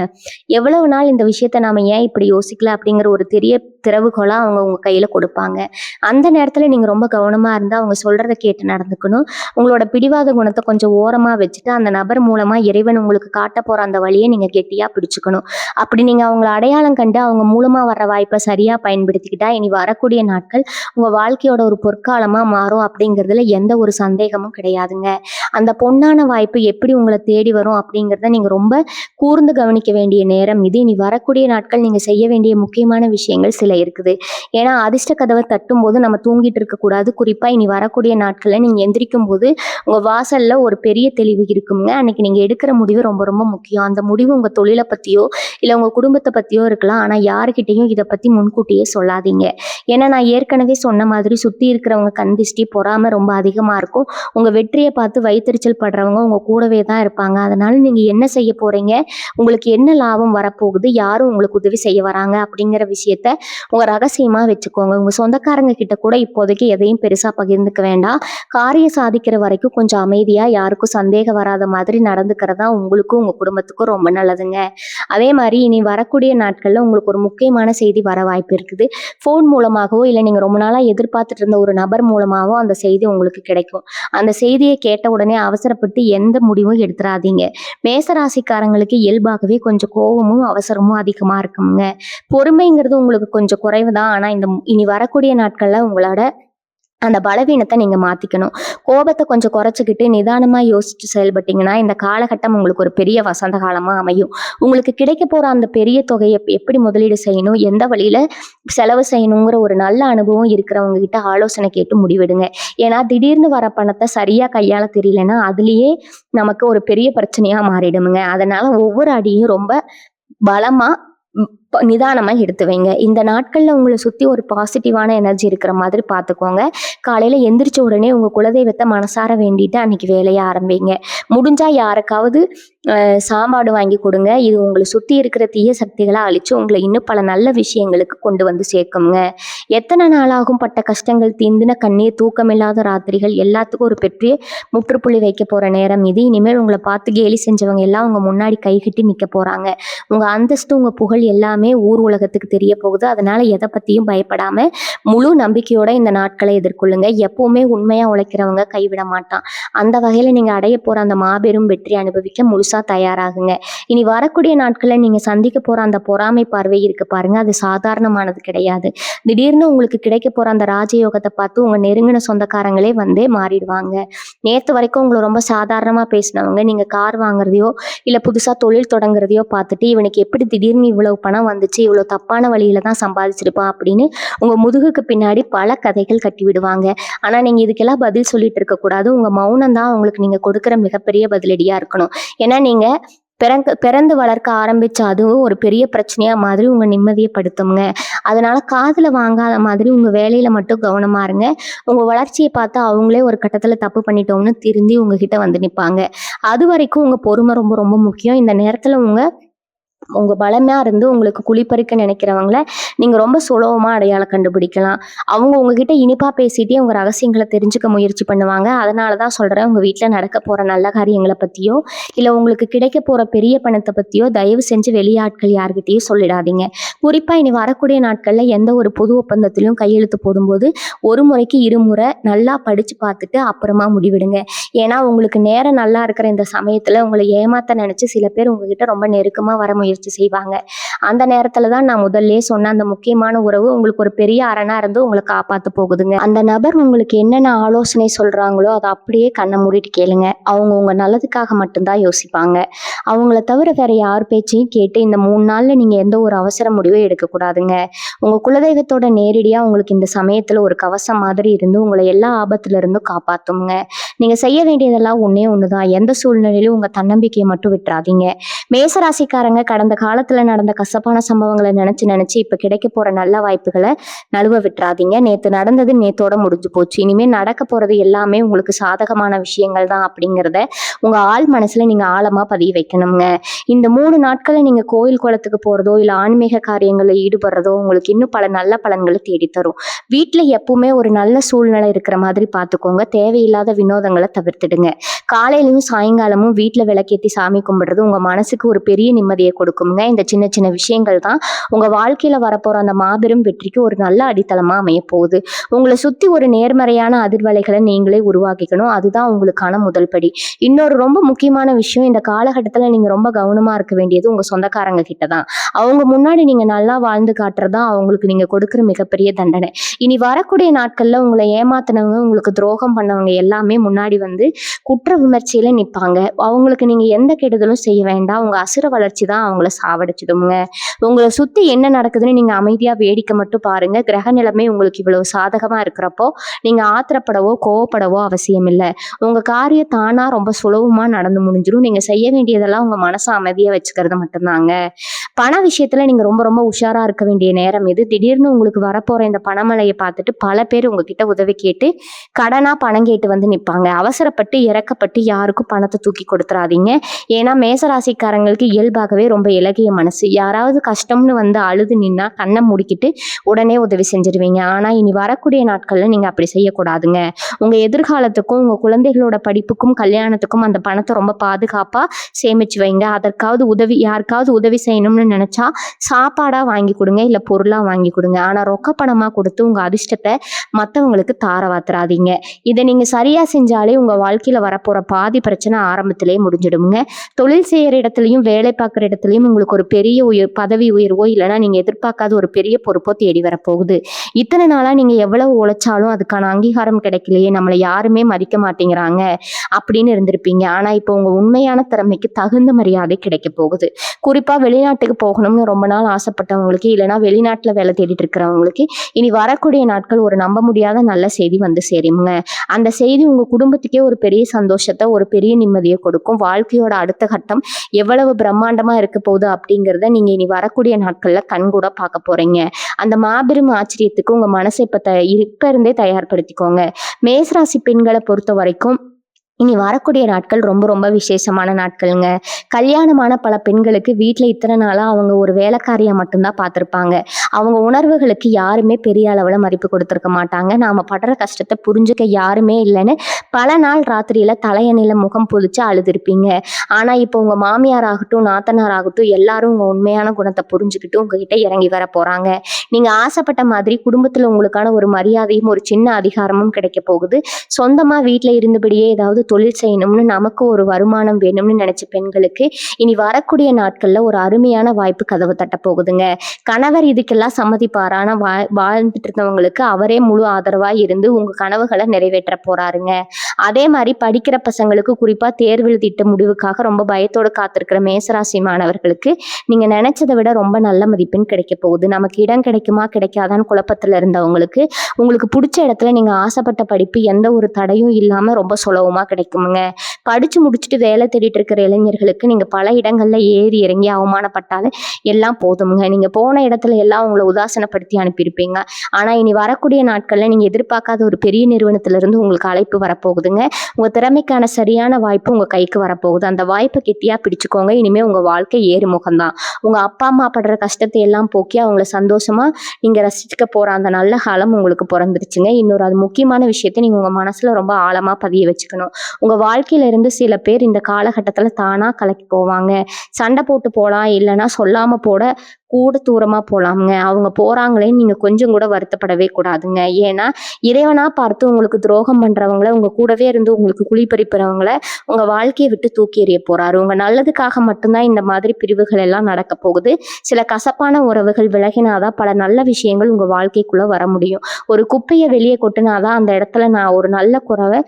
எவ்வளவு நாள் இந்த விஷயத்த நாம ஏன் இப்படி யோசிக்கல அப்படிங்கிற ஒரு பெரிய திறவுகோலா அவங்க உங்க கையில கொடுப்பாங்க. அந்த நேரத்துல நீங்க ரொம்ப கவனமா இருந்தா அவங்க சொல்றதை கேட்டு நடந்துக்கணும். உங்களோட பிடிவாத குணத்தை கொஞ்சம் ஓரமா வச்சுட்டு அந்த நபர் மூலமா இறைவன் உங்களுக்கு காட்ட போற அந்த வழியை நீங்க கெட்டியா பிடிச்சுக்கணும். அப்படி நீங்க அவங்களை அடையாளம் கண்டு அவங்க மூலமா வர்ற வாய்ப்பை சரியா பயன்படுத்திக்கிட்டா இனி வரக்கூடிய நாட்கள் உங்க வாழ்க்கையோட ஒரு பொற்காலமா மாறும் அப்படிங்கிறதுல எந்த ஒரு சந்தேகமும் கிடையாதுங்க. அந்த பொன்னான வாய்ப்பு எப்படி உங்களை தேடி வரும் அப்படிங்கிறத நீங்க ரொம்ப கூர்ந்து கவனிக்க வேண்டிய நேரம் இது. இனி வரக்கூடிய நாட்கள் நீங்க செய்ய வேண்டிய முக்கியமான விஷயங்கள் சில இருக்குது. ஏன்னா அதிர்ஷ்ட கதவை தட்டும் போது நம்ம தூங்கிட்டு இருக்க கூடாது. குறிப்பா இனி வரக்கூடிய நாட்கள்ல நீங்க எந்திரிக்கும் போது உங்க வாசல்ல ஒரு பெரிய தெளிவு இருக்குங்க. அன்னைக்கு நீங்க எடுக்கிற முடிவு ரொம்ப ரொம்ப முக்கியம். அந்த முடிவு உங்க தொழிலை பத்தியோ இல்ல உங்க குடும்பத்தை பத்தியோ இருக்கலாம். ஆனா யாருக்கிட்டையும் இதை பத்தி முன்கூட்டியே சொல்லாதீங்க. ஏன்னா நான் ஏற்கனவே சொன்ன மாதிரி சுத்தி இருக்கிறவங்க கண் திஷ்டி, பொறாமை ரொம்ப அதிகமா இருக்கும். உங்க வெற்றியை பார்த்து வயித்தெரிச்சல் படுறவங்க உங்க கூடவே தான் இருப்பாங்க. அதனால நீங்க என்ன செய்ய போறீங்க, உங்களுக்கு என்ன லாபம் வரப்போகுது, யாரும் உங்களுக்கு உதவி செய்ய வராங்க அப்படிங்கிற விஷயத்த உங்க ரகசியமா வச்சுக்கோங்க. உங்க சொந்தக்காரங்க கிட்ட கூட இப்போதைக்கு எதையும் பெருசா பகிர்ந்துக்க வேண்டாம். காரியம் சாதிக்கிற வரைக்கும் கொஞ்சம் அமைதியா, யாருக்கும் சந்தேகம் வராத மாதிரி நடந்துக்கிறதா உங்களுக்கும் உங்க குடும்பத்துக்கும் ரொம்ப நல்லதுங்க. அதே மாதிரி இனி வரக்கூடிய நாட்கள்ல உங்களுக்கு ஒரு முக்கியமான செய்தி வர வாய்ப்பு இருக்குது. ஃபோன் மூலமாகவோ இல்லை நீங்க ரொம்ப நாளா எதிர்பார்த்துட்டு இருந்த ஒரு நபர் மூலமாகவோ அந்த செய்தி உங்களுக்கு கிடைக்கும். அந்த செய்தியை கேட்ட உடனே அவசரப்பட்டு எந்த முடிவும் எடுத்துறாதீங்க. மேசராசிக்காரங்களுக்கு இயல்பாகவே கொஞ்சம் கோபமும் அவசரமும் அதிகமா இருக்குங்க. பொறுமைங்கிறது உங்களுக்கு கொஞ்சம் குறைவு தான். ஆனா இந்த இனி வரக்கூடிய நாட்கள்ல உங்களோட அந்த பலவீனத்தை நீங்க மாத்திக்கணும். கோபத்தை கொஞ்சம் குறைச்சிக்கிட்டு நிதானமா யோசிச்சு செயல்பட்டீங்கன்னா இந்த காலகட்டம் உங்களுக்கு ஒரு பெரிய வசந்த காலமா அமையும். உங்களுக்கு கிடைக்க போற அந்த பெரிய தொகையை எப்படி முதலீடு செய்யணும், எந்த வழியில செலவு செய்யணுங்கிற ஒரு நல்ல அனுபவம் இருக்கிறவங்க கிட்ட ஆலோசனை கேட்டு முடிவெடுங்க. ஏன்னா திடீர்னு வர பணத்தை சரியா கையாள தெரியலன்னா அதுலயே நமக்கு ஒரு பெரிய பிரச்சனையா மாறிடுமுங்க. அதனால ஒவ்வொரு அடியும் ரொம்ப பலமா நிதானமா எடுத்து வைங்க. இந்த நாட்கள்ல உங்கள சுத்தி ஒரு பாசிட்டிவான எனர்ஜி இருக்கிற மாதிரி பார்த்துக்கோங்க. காலையில எந்திரிச்ச உடனே உங்க குலதெய்வத்த மனசார வேண்டிட்டு அன்னைக்கு வேலைய ஆரம்பிங்க. முடிஞ்சா யாருக்காவது சாப்பாடு வாங்கி கொடுங்க. இது உங்கள சுத்தி இருக்கிற தீய சக்திகள அழிச்சு உங்கள இன்னும் பல நல்ல விஷயங்களுக்கு கொண்டு வந்து சேர்க்குங்க. எத்தன நாளாகும் பட்ட கஷ்டங்கள் தீர்ந்துன கண்ணீர், தூக்கமில்லாத ராத்திரிகள் எல்லாத்துக்கும் ஒரு பெரிய முற்றுப்புள்ளி வைக்க போற நேரம் இது. இனிமேல் உங்கள பார்த்து கேலி செஞ்சவங்க எல்லாம் உங்க முன்னாடி கைகட்டி நிக்க போறாங்க. உங்க அந்தஸ்து, உங்க புகழ் எல்லாமே ஊர் உலகத்துக்கு தெரிய போகுது. அதனால எதை பத்தியும் பயப்படாம முழு நம்பிக்கையோட இந்த நாட்களை எதிர்கொள்ளுங்க. எப்பவுமே உண்மையா உழைக்கிறவங்க கைவிட மாட்டான். அந்த வகையில நீங்க அடைய போற அந்த மாபெரும் வெற்றி அனுபவிக்க முழுசா தயாராகுங்க. இனி வரக்கூடிய நாட்கள்ல நீங்க சந்திக்க போற அந்த பொறாமை பார்வை இருக்கு பாருங்க, அது சாதாரணமானது கிடையாது. திடீர்னு உங்களுக்கு கிடைக்க போற அந்த ராஜயோகத்தை பார்த்து உங்க நெருங்கின சொந்தக்காரங்களே வந்தே மாறிடுவாங்க. நேத்து வரைக்கும் உங்களை ரொம்ப சாதாரணமா பேசினவங்க நீங்க கார் வாங்குறதையோ இல்ல புதுசா தொழில் தொடங்குறதையோ பார்த்துட்டு இவனுக்கு எப்படி திடீர்னு இவ்வளவு பணம் வந்துச்சு, இவ்வளவு தப்பான வழியில தான் சம்பாதிச்சிருப்பான் அப்படின்னு உங்க முதுகுக்கு பின்னாடி பல கதைகள் கட்டி விடுவாங்க. ஆனா நீங்க இதுக்கெல்லாம் பதில் சொல்லிட்டு இருக்க கூடாது. உங்க மௌனம் தான் உங்களுக்கு நீங்க கொடுக்கிற மிகப்பெரிய பதிலடியா இருக்கணும். ஏன்னா நீங்க பிறந்து வளர்க்க ஆரம்பிச்ச அதுவும் ஒரு பெரிய பிரச்சனையா மாதிரி உங்க நிம்மதியை படுத்துங்க. அதனால காதுல வாங்காத மாதிரி உங்க வேலையில மட்டும் கவனமா இருங்க. உங்க வளர்ச்சியை பார்த்து அவங்களே ஒரு கட்டத்துல தப்பு பண்ணிட்டோம்னு திருந்தி உங்ககிட்ட வந்து நிப்பாங்க. அது வரைக்கும் உங்க பொறுமை ரொம்ப ரொம்ப முக்கியம். இந்த நேரத்துல உங்க பலமா இருந்து உங்களுக்கு குழிப்பறிக்க நினைக்கிறவங்கள நீங்க ரொம்ப சுலபமா அடையாளம் கண்டுபிடிக்கலாம். அவங்க உங்ககிட்ட இனிப்பா பேசிட்டே உங்க ரகசியங்களை தெரிஞ்சுக்க முயற்சி பண்ணுவாங்க. அதனாலதான் சொல்றேன், உங்க வீட்டுல நடக்க போற நல்ல காரியங்களை பத்தியோ இல்ல உங்களுக்கு கிடைக்க போற பெரிய பணத்தை பத்தியோ தயவு செஞ்சு வெளியாட்கள் யார்கிட்டயும் சொல்லிடாதீங்க. குறிப்பா இனி வரக்கூடிய நாட்கள்ல எந்த ஒரு பொது ஒப்பந்தத்திலும் கையெழுத்து போடும்போது ஒரு முறைக்கு இருமுறை நல்லா படிச்சு பார்த்துட்டு அப்புறமா முடிவிடுங்க. ஏன்னா உங்களுக்கு நேரம் நல்லா இருக்கிற இந்த சமயத்துல உங்களை ஏமாத்த நினைச்சு சில பேர் உங்ககிட்ட ரொம்ப நெருக்கமா வர முயற்சி செய்வாங்க. அந்த நேரத்துல தான் நான் முதல்லயே சொன்ன அந்த முக்கியமான உறவு உங்களுக்கு ஒரு பெரிய அரணா இருந்து உங்களை காப்பாத்த போகுதுங்க. அந்த நபர் உங்களுக்கு என்னென்ன ஆலோசனை சொல்றாங்களோ அதை அப்படியே கண்ணை மூடிட்டு கேளுங்க. அவங்க உங்க நல்லதுக்காக மட்டும்தான் யோசிப்பாங்க. அவங்கள தவிர வேற யார் பேச்சையும் கேட்டு இந்த 3 நாள்ல நீங்க எந்த ஒரு அவசர முடிவும் எடுக்கக்கூடாதுங்க. உங்க குலதெய்வத்தோட நேரடியா உங்களுக்கு இந்த சமயத்துல ஒரு கவசம் மாதிரி இருந்து உங்களை எல்லா ஆபத்துல இருந்தும் காப்பாத்துங்க. நீங்க செய்ய வேண்டியதெல்லாம் ஒன்னே ஒண்ணுதான். எந்த சூழ்நிலையிலும் உங்க தன்னம்பிக்கையை மட்டும் விட்டுறாதீங்க. மேசராசிக்காரங்க கடந்த காலத்துல நடந்த கசப்பான சம்பவங்களை நினைச்சு இப்ப கிடைக்க போற நல்ல வாய்ப்புகளை நழுவ விட்டுறாதீங்க. நேத்து நடந்தது நேத்தோட முடிஞ்சு போச்சு. இனிமே நடக்க போறது எல்லாமே உங்களுக்கு சாதகமான விஷயங்கள் தான் அப்படிங்கிறத உங்க ஆள் மனசுல நீங்க ஆழமா பதிய வைக்கணுங்க. இந்த 3 நாட்களை நீங்க கோயில் குளத்துக்கு போறதோ இல்ல ஆன்மீக காரியங்கள்ல ஈடுபடுறதோ உங்களுக்கு இன்னும் பல நல்ல பலன்களை தேடித்தரும். வீட்டுல எப்பவுமே ஒரு நல்ல சூழ்நிலை இருக்கிற மாதிரி பார்த்துக்கோங்க. தேவையில்லாத வினோதங்களை தவிர்த்துடுங்க. காலையிலயும் சாயங்காலமும் வீட்டுல விளக்கேத்தி சாமி கும்பிடுறது உங்க மனசுக்கு ஒரு பெரிய நிம்மதியை கொடுக்குங்க. இந்த சின்ன சின்ன விஷயங்கள் தான் உங்க வாழ்க்கையில வரப்போற அந்த மாபெரும் வெற்றிக்கு ஒரு நல்ல அடித்தளமா அமைய போகுது. உங்களை சுத்தி ஒரு நேர்மறையான அதிர்வலைகளை நீங்களே உருவாக்கிக்கணும். அதுதான் உங்களுக்கான முதல் படி. இன்னொரு ரொம்ப முக்கியமான விஷயம், இந்த காலகட்டத்துல நீங்க ரொம்ப கவனமா இருக்க வேண்டியது உங்க சொந்தக்காரங்க கிட்ட தான். அவங்க முன்னாடி நீங்க நல்லா வாழ்ந்து காட்டுறதா அவங்களுக்கு நீங்க கொடுக்குற மிகப்பெரிய தண்டனை. இனி வரக்கூடிய நாட்கள்ல உங்களை ஏமாத்தினவங்க, உங்களுக்கு துரோகம் பண்ணவங்க எல்லாமே முன்னாடி வந்து குற்ற விமர்சையில நிற்பாங்க. அவங்களுக்கு நீங்க எந்த கெடுதலும் செய்ய வேண்டாம். உங்க அசுர வளர்ச்சி தான் அவங்கள சாவடிச்சிடுங்க. உங்களை சுத்தி என்ன நடக்குதுன்னு நீங்க அமைதியா வேடிக்கை மட்டும் பாருங்க. கிரக நிலைமை உங்களுக்கு இவ்வளவு சாதகமா இருக்கிறப்போ நீங்க ஆத்திரப்படவோ கோவப்படவோ அவசியம் இல்லை. உங்க காரியம் தானா ரொம்ப சுலபமா நடந்து முடிஞ்சிடும். நீங்க செய்ய வேண்டியதெல்லாம் உங்க மனசை அமைதியா வச்சுக்கிறது மட்டும்தாங்க. பண விஷயத்துல நீங்க ரொம்ப ரொம்ப உஷாரா இருக்க வேண்டிய நேரம் இது. திடீர்னு உங்களுக்கு வரப்போற இந்த பணமழையை பார்த்துட்டு பல பேர் உங்ககிட்ட உதவி கேட்டு கடனா பணம் கேட்டு வந்து நிற்பாங்க. அவசரப்பட்டு இறக்கப்பட்டு யாருக்கும் பணத்தை தூக்கி கொடுத்துறாதீங்க. ஏன்னா மேசராசிக்காரங்களுக்கு இயல்பாகவே ரொம்ப இலகிய மனசு. யாராவது கஷ்டம்னு வந்து அழுது நின்னா கண்ணை முடிக்கிட்டு உடனே உதவி செஞ்சிருவீங்க. ஆனா இனி வரக்கூடிய நாட்கள்ல நீங்க அப்படி செய்யக்கூடாதுங்க. உங்க எதிர்காலத்துக்கும் உங்க குழந்தைகளோட படிப்புக்கும் கல்யாணத்துக்கும் அந்த பணத்தை ரொம்ப பாதுகாப்பா சேமிச்சு வைங்க. அதற்காவது யாருக்காவது உதவி செய்யணும்னு நினைச்சா சாப்பாடா வாங்கி கொடுங்க, இல்ல பொருளா வாங்கி கொடுங்க. ஆனா ரொக்க பணமா கொடுத்து உங்க அதிர்ஷ்டத்தை மற்றவங்களுக்கு தாரவாத்துறாதீங்க. இதை நீங்க சரியா செஞ்சாலே உங்க வாழ்க்கையில வரப்போற பாதி பிரச்சனை ஆரம்பத்திலேயே முடிஞ்சிடுங்க. தொழில் செய்யற இடத்துலயும் வேலை பார்க்குற இடத்துலயும் உங்களுக்கு ஒரு பெரிய பதவி உயர்வோ இல்லைன்னா நீங்க எதிர்பார்க்காத ஒரு பெரிய பொறுப்போ தேடி வரப்போகுது. இத்தனை நாளா நீங்க எவ்வளவு உழைச்சாலும் அதுக்கான அங்கீகாரம் கிடைக்கலையே, நம்மளை யாருமே மதிக்க மாட்டேங்கிறாங்க அப்படின்னு இருந்திருப்பீங்க. ஆனா இப்போ உங்க உண்மையான திறமைக்கு தகுந்த மரியாதை கிடைக்க போகுது. குறிப்பா வெளிநாட்டுக்கு போகணும்னு ரொம்ப நாள் ஆசைப்பட்டவங்களுக்கு, இல்லைன்னா வெளிநாட்டுல வேலை தேடிட்டு இருக்கிறவங்களுக்கு இனி வரக்கூடிய நாட்கள் ஒரு நம்ப முடியாத நல்ல செய்தி வந்து சேருங்க. அந்த செய்தி உங்க குடும்பத்துக்கே ஒரு பெரிய சந்தோஷத்தை, ஒரு பெரிய நிம்மதியை கொடுக்கும். வாழ்க்கையோட அடுத்த கட்டம் எவ்வளவு பிரம்மாண்டமா இருக்க போகுது அப்படிங்கிறத நீங்க இனி வரக்கூடிய நாட்கள்ல கண்கூட பார்க்க போறீங்க. அந்த மாபெரும் ஆச்சரியத்துக்கு உங்க மனசை இப்ப இருந்தே தயார்படுத்திக்கோங்க. மேசராசி பெண்களை பொறுத்த வரைக்கும் இனி வரக்கூடிய நாட்கள் ரொம்ப ரொம்ப விசேஷமான நாட்கள்ங்க. கல்யாணமான பல பெண்களுக்கு வீட்ல இத்தனை நாளா அவங்க ஒரு வேலைக்காரியா மட்டும்தான் பார்த்துருப்பாங்க. அவங்க உணர்வுகளுக்கு யாருமே பெரிய அளவுல மதிப்பு கொடுத்துருக்க மாட்டாங்க. நாம படுற கஷ்டத்தை புரிஞ்சுக்க யாருமே இல்லைன்னு பல நாள் ராத்திரியில தலையணையில முகம் பொதிச்சு அழுதுருப்பீங்க. ஆனா இப்போ உங்க மாமியார் ஆகட்டும், நாத்தனார் ஆகட்டும், எல்லாரும் உங்க உண்மையான குணத்தை புரிஞ்சுக்கிட்டு உங்ககிட்ட இறங்கி வர போறாங்க. நீங்க ஆசைப்பட்ட மாதிரி குடும்பத்துல உங்களுக்கான ஒரு மரியாதையும் ஒரு சின்ன அதிகாரமும் கிடைக்க போகுது. சொந்தமா வீட்ல இருந்தபடியே ஏதாவது தொழில் செய்யணும்னு, நமக்கு ஒரு வருமானம் வேணும்னு நினைச்ச பெண்களுக்கு இனி வரக்கூடிய நாட்கள்ல ஒரு அருமையான வாய்ப்பு கதவு தட்ட போகுதுங்க. கணவர் இதுக்கெல்லாம் சம்மதிப்பாரா? ஆனா வாழ்ந்துட்டு இருந்தவங்களுக்கு அவரே முழு ஆதரவா இருந்து உங்க கனவுகளை நிறைவேற்ற போறாருங்க. அதே மாதிரி படிக்கிற பசங்களுக்கு, குறிப்பா தேர்வு எழுதிட்ட முடிவுக்காக ரொம்ப பயத்தோடு காத்திருக்கிற மேசராசி மாணவர்களுக்கு நீங்க நினைச்சதை விட ரொம்ப நல்ல மதிப்பெண் கிடைக்க போகுது. நமக்கு இடம் கிடைக்குமா கிடைக்காதான்னு குழப்பத்துல இருந்தவங்களுக்கு உங்களுக்கு பிடிச்ச இடத்துல நீங்க ஆசைப்பட்ட படிப்பு எந்த ஒரு தடையும் இல்லாம ரொம்ப சுலபமா கிடைக்குமுங்க. படிச்சு முடிச்சுட்டு வேலை தேடிட்டு இருக்கிற இளைஞர்களுக்கு நீங்க பல இடங்கள்ல ஏறி இறங்கி அவமானப்பட்டாலும் எல்லாம் போதுமுங்க. நீங்க போன இடத்துல எல்லாம் உங்களை உதாசனப்படுத்தி அனுப்பியிருப்பீங்க. ஆனா இனி வரக்கூடிய நாட்கள்ல நீங்க எதிர்பார்க்காத ஒரு பெரிய நிறுவனத்துல இருந்து உங்களுக்கு அழைப்பு வரப்போகுதுங்க. உங்க திறமைக்கான சரியான வாய்ப்பு உங்க கைக்கு வரப்போகுது. அந்த வாய்ப்பை கெட்டியா பிடிச்சுக்கோங்க. இனிமே உங்க வாழ்க்கை ஏறுமுகம்தான். உங்க அப்பா அம்மா படுற கஷ்டத்தை எல்லாம் போக்கி அவங்கள சந்தோஷமா நீங்க ரசிச்சுக்க போற அந்த நல்ல காலம் உங்களுக்கு பிறந்துருச்சுங்க. இன்னொரு அது முக்கியமான விஷயத்தை நீங்க உங்க மனசுல ரொம்ப ஆழமா பதிய வச்சுக்கணும். உங்க வாழ்க்கையில இருந்து சில பேர் இந்த காலகட்டத்துல தானா கலக்கி போவாங்க. சண்டை போட்டு போலாம், இல்லைன்னா சொல்லாம போட கூட தூரமா போலாம்ங்க. அவங்க போறாங்களேன்னு நீங்க கொஞ்சம் கூட வருத்தப்படவே கூடாதுங்க. ஏன்னா இறைவனா பார்த்து உங்களுக்கு துரோகம் பண்றவங்கள, உங்க கூடவே இருந்து உங்களுக்கு குழி பறிப்பறவங்கள உங்க வாழ்க்கையை விட்டு தூக்கி எறிய போறாரு. உங்க நல்லதுக்காக மட்டும்தான் இந்த மாதிரி பிரிவுகள் எல்லாம் நடக்க போகுது. சில கசப்பான உறவுகள் விலகினாதான் பல நல்ல விஷயங்கள் உங்க வாழ்க்கைக்குள்ள வர முடியும். ஒரு குப்பையை வெளியே கொட்டினாதான் அந்த இடத்துல நான் ஒரு நல்ல குறவை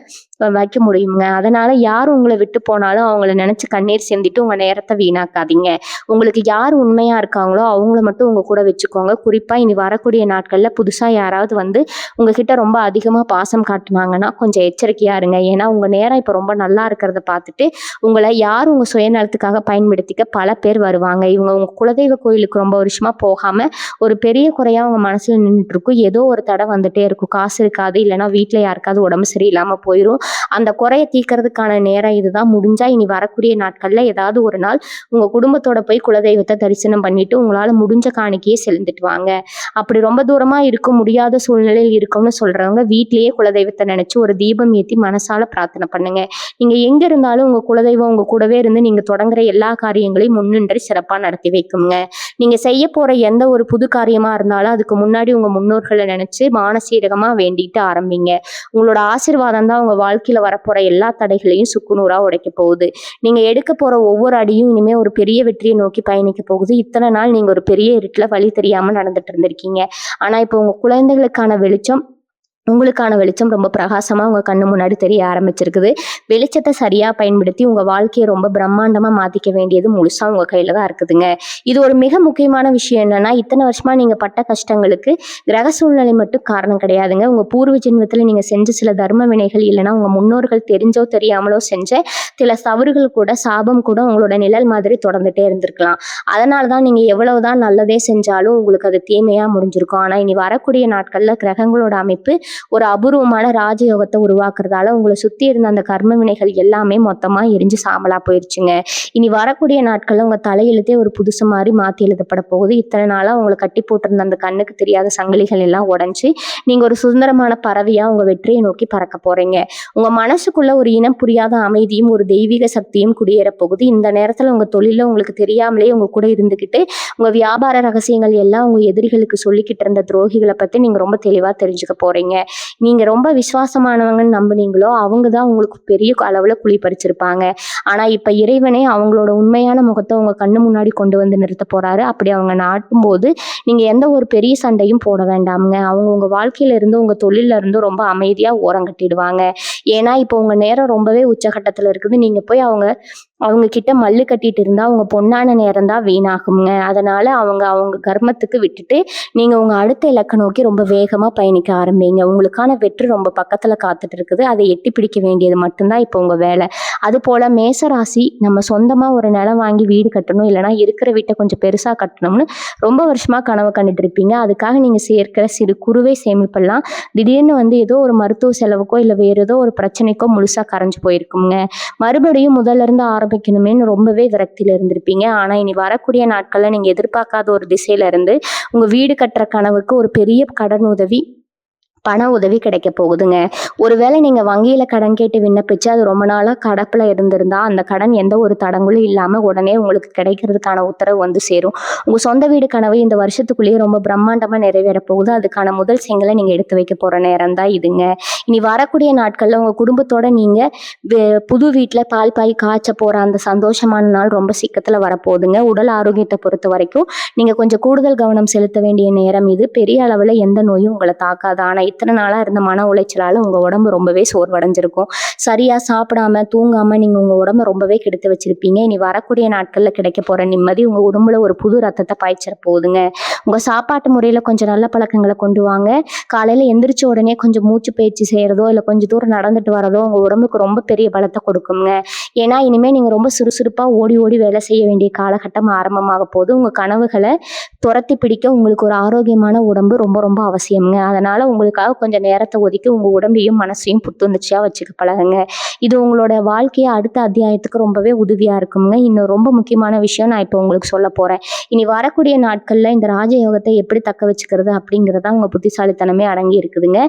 வைக்க முடியுங்க. அதனால யார் உங்களை விட்டு போனாலும் அவங்கள நினைச்சு கண்ணீர் சிந்திட்டு உங்க நேரத்தை வீணாக்காதீங்க. உங்களுக்கு யார் உண்மையா இருக்காங்களோ அவங்கள மட்டும் உங்க கூட வச்சுக்கோங்க. குறிப்பா இனி வரக்கூடிய நாட்கள்ல புதுசா யாராவது வந்து உங்ககிட்ட ரொம்ப அதிகமா பாசம் காட்டுனாங்கன்னா கொஞ்சம் எச்சரிக்கையா இருங்க. ஏன்னா உங்க நேரம் இப்ப ரொம்ப நல்லா இருக்கிறத பார்த்துட்டு உங்களை யார் உங்க சுயநலத்துக்காக பயன்படுத்திக்க பல பேர் வருவாங்க. இவங்க உங்க குலதெய்வ கோயிலுக்கு ரொம்ப வருஷமா போகாம ஒரு பெரிய குறையா உங்க மனசுல நின்றுட்டு இருக்கும். ஏதோ ஒரு தடை வந்துட்டே இருக்கும். காசு இருக்காது, இல்லைன்னா வீட்டுல யாருக்காவது உடம்பு சரியில்லாம போயிடும். அந்த குறையை தீர்க்கறதுக்கான நேரம் இதுதான். முடிஞ்சா இனி வரக்கூடிய நாட்கள்ல ஏதாவது ஒரு நாள் உங்க குடும்பத்தோட போய் குலதெய்வத்தை தரிசனம் பண்ணிட்டு உங்களால முடிஞ்ச காணிக்கையே செலுத்திட்டு வாங்க. அப்படி ரொம்ப தூரமா இருக்க முடியாத சூழ்நிலையில் இருக்கும்னு சொல்றவங்க வீட்லயே குலதெய்வத்தை நினைச்சு ஒரு தீபம் ஏற்றி மனசால பிரார்த்தனை பண்ணுங்க. நீங்க எங்க இருந்தாலும் உங்க குலதெய்வம் உங்க கூடவே இருந்து நீங்க தொடங்குற எல்லா காரியங்களையும் முன்னின்று சிறப்பா நடத்தி வைக்குங்க. நீங்க செய்ய போற எந்த ஒரு புது காரியமா இருந்தாலும் அதுக்கு முன்னாடி உங்க முன்னோர்களை நினைச்சு மானசீரகமா வேண்டிட்டு ஆரம்பிங்க. உங்களோட ஆசீர்வாதம் தான் உங்க வாழ்க்கையில வரப்போற எல்லா தடைகளையும் சுக்குநூறா உடைக்க போகுது. நீங்க எடுக்க போற ஒவ்வொரு அடியும் இனிமே ஒரு பெரிய வெற்றியை நோக்கி பயணிக்க போகுது. இத்தனை நாள் நீங்க ஒரு பெரிய இருட்டுல வழி தெரியாம நடந்துட்டு இருந்திருக்கீங்க. ஆனா இப்போ உங்க குழந்தைகளுக்கான வெளிச்சம், உங்களுக்கான வெளிச்சம் ரொம்ப பிரகாசமா உங்க கண்ணு முன்னாடி தெரிய ஆரம்பிச்சிருக்குது. வெளிச்சத்தை சரியா பயன்படுத்தி உங்க வாழ்க்கையை ரொம்ப பிரம்மாண்டமா மாத்திக்க வேண்டியது முழுசா உங்க கையில தான் இருக்குதுங்க. இது ஒரு மிக முக்கியமான விஷயம் என்னன்னா, இத்தனை வருஷமா நீங்க பட்ட கஷ்டங்களுக்கு கிரக சூழ்நிலை மட்டும் காரணம் கிடையாதுங்க. உங்க பூர்வ ஜென்மத்துல நீங்க செஞ்ச சில தர்ம வினைகள், இல்லைன்னா உங்க முன்னோர்கள் தெரிஞ்சோ தெரியாமலோ செஞ்ச சில தவறுகள் கூட, சாபம் கூட உங்களோட நிழல் மாதிரி தொடர்ந்துட்டே இருந்திருக்கலாம். அதனாலதான் நீங்க எவ்வளவுதான் நல்லதே செஞ்சாலும் உங்களுக்கு அது தீமையா முடிஞ்சிருக்கும். ஆனா இனி வரக்கூடிய நாட்கள்ல கிரகங்களோட அமைப்பு ஒரு அபூர்வமான ராஜயோகத்தை உருவாக்குறதால உங்களை சுத்தி இருந்த அந்த கர்ம வினைகள் எல்லாமே மொத்தமா எரிஞ்சு சாம்பலா போயிருச்சுங்க. இனி வரக்கூடிய நாட்கள்ல உங்க தலையெழுத்தே ஒரு புதுசு மாதிரி மாத்தி எழுதப்பட போகுது. இத்தனை நாளா உங்களை கட்டி போட்டிருந்த அந்த கண்ணுக்கு தெரியாத சங்கிலிகள் எல்லாம் உடைஞ்சு நீங்க ஒரு சுதந்திரமான பறவையா உங்க வெற்றியை நோக்கி பறக்க போறீங்க. உங்க மனசுக்குள்ள ஒரு இனம் புரியாத அமைதியும் ஒரு தெய்வீக சக்தியும் குடியேற போகுது. இந்த நேரத்துல உங்க தொழில உங்களுக்கு தெரியாமலே உங்க கூட இருந்துகிட்டு உங்க வியாபார ரகசியங்கள் எல்லாம் உங்க எதிரிகளுக்கு சொல்லிக்கிட்டு இருந்த துரோகிகளை பத்தி நீங்க ரொம்ப தெளிவா தெரிஞ்சுக்க போறீங்க. நீங்க ரொம்ப விசுவாசமானவங்கன்னு நம்புனீங்களோ அவங்க தான் உங்களுக்கு பெரிய அளவுல குழி பறிச்சிருப்பாங்க. ஆனா இப்ப இறைவனே அவங்களோட உண்மையான முகத்தை உங்க கண்ணு முன்னாடி கொண்டு வந்து நிறுத்த போறாரு. அப்படி அவங்க நாட்டும் போது நீங்க எந்த ஒரு பெரிய சண்டையும் போட வேண்டாமுங்க. அவங்க உங்க வாழ்க்கையில இருந்து, உங்க தொழில இருந்து ரொம்ப அமைதியா ஓரம் கட்டிடுவாங்க. ஏன்னா இப்போ உங்க நேரம் ரொம்பவே உச்சகட்டத்துல இருக்குது. நீங்க போய் அவங்க கிட்ட மல்லு கட்டிட்டு இருந்தா உங்க பொன்னான நேரம் தான் வீணாகுங்க. அதனால அவங்க அவங்க கர்மத்துக்கு விட்டுட்டு நீங்க உங்க அடுத்த இலக்க நோக்கி ரொம்ப வேகமா பயணிக்க ஆரம்பிங்க. உங்களுக்கான வெற்றி ரொம்ப பக்கத்துல காத்துட்டு இருக்குது. அதை எட்டி பிடிக்க வேண்டியது மட்டும்தான் இப்போ உங்க வேலை. அதுபோல மேசராசி நம்ம சொந்தமா ஒரு நிலம் வாங்கி வீடு கட்டணும், இல்லைன்னா இருக்கிற வீட்டை கொஞ்சம் பெருசா கட்டணும்னு ரொம்ப வருஷமா கனவு கண்டுட்டு இருப்பீங்க. அதுக்காக நீங்க சேர்க்கிற சிறு குறுவை சேமிப்பெல்லாம் திடீர்னு ஏதோ ஒரு மருத்துவ செலவுக்கோ இல்லை வேற ஏதோ ஒரு பிரச்சனைக்கோ முழுசா கரைஞ்சு போயிருக்குங்க. மறுபடியும் முதல்ல இருந்து ஆரம்பிக்கணுமேன்னு ரொம்பவே விரக்தியில இருந்திருப்பீங்க. ஆனா இனி வரக்கூடிய நாட்கள்ல நீங்க எதிர்பார்க்காத ஒரு திசையில இருந்து உங்க வீடு கட்டுற கனவுக்கு ஒரு பெரிய கடன் உதவி, பண உதவி கிடைக்க போகுதுங்க. ஒருவேளை நீங்க வங்கியில கடன் கேட்டு விண்ணப்பிச்சு அது ரொம்ப நாளா கடப்புல இருந்திருந்தா அந்த கடன் எந்த ஒரு தடங்களும் இல்லாம உடனே உங்களுக்கு கிடைக்கிறதுக்கான உத்தரவு சேரும். உங்க சொந்த வீடு கனவு இந்த வருஷத்துக்குள்ளேயே ரொம்ப பிரம்மாண்டமா நிறைவேற போகுது. அதுக்கான முதல் செங்கலை நீங்க எடுத்து வைக்க போற நேரம் தான் இதுங்க. இனி வரக்கூடிய நாட்கள்ல உங்க குடும்பத்தோட நீங்க புது வீட்டுல பால் பாய் காய்ச்ச போற அந்த சந்தோஷமான நாள் ரொம்ப சீக்கிரத்துல வரப்போகுதுங்க. உடல் ஆரோக்கியத்தை பொறுத்த வரைக்கும் நீங்க கொஞ்சம் கூடுதல் கவனம் செலுத்த வேண்டிய நேரம் இது. பெரிய அளவுல எந்த நோயும் உங்களை தாக்காது. ஆனா இத்தனை நாளா இருந்த மன உளைச்சலால உங்க உடம்பு ரொம்பவே சோர்வடைஞ்சிருக்கும். சரியா சாப்பிடாம தூங்காம நீங்க உங்க உடம்ப ரொம்பவே கெடுத்து வச்சிருப்பீங்க. இனி வரக்கூடிய நாட்கள்ல கிடைக்க போற நிம்மதி உங்க உடம்புல ஒரு புது ரத்தத்தை பாய்ச்சிட போகுதுங்க. உங்க சாப்பாட்டு முறையில கொஞ்சம் நல்ல பழக்கங்களை கொண்டு வாங்க. காலையில எந்திரிச்ச உடனே கொஞ்சம் மூச்சு பயிற்சி செய்யறதோ இல்லை கொஞ்சம் தூரம் நடந்துட்டு வரதோ உங்க உடம்புக்கு ரொம்ப பெரிய பலத்தை கொடுக்குங்க. ஏன்னா இனிமே நீங்க ரொம்ப சுறுசுறுப்பா ஓடி ஓடி வேலை செய்ய வேண்டிய காலகட்டம் ஆரம்பமாக போகுது. உங்க கனவுகளை துரத்தி பிடிக்க உங்களுக்கு ஒரு ஆரோக்கியமான உடம்பு ரொம்ப ரொம்ப அவசியம்ங்க. அதனால உங்களுக்காக கொஞ்சம் நேரத்தை ஒதுக்கி உங்க உடம்பையும் மனசையும் புத்துணர்ச்சியா வச்சுக்க பழகுங்க. இது உங்களோட வாழ்க்கையை அடுத்த அத்தியாயத்துக்கு ரொம்பவே உதவியா இருக்குங்க. இன்னும் ரொம்ப முக்கியமான விஷயம் நான் இப்போ உங்களுக்கு சொல்ல போறேன். இனி வரக்கூடிய நாட்கள்ல இந்த ராஜயோகத்தை எப்படி தக்க வச்சுக்கிறது அப்படிங்கிறதா உங்க புத்திசாலித்தனமே அடங்கி இருக்குதுங்க.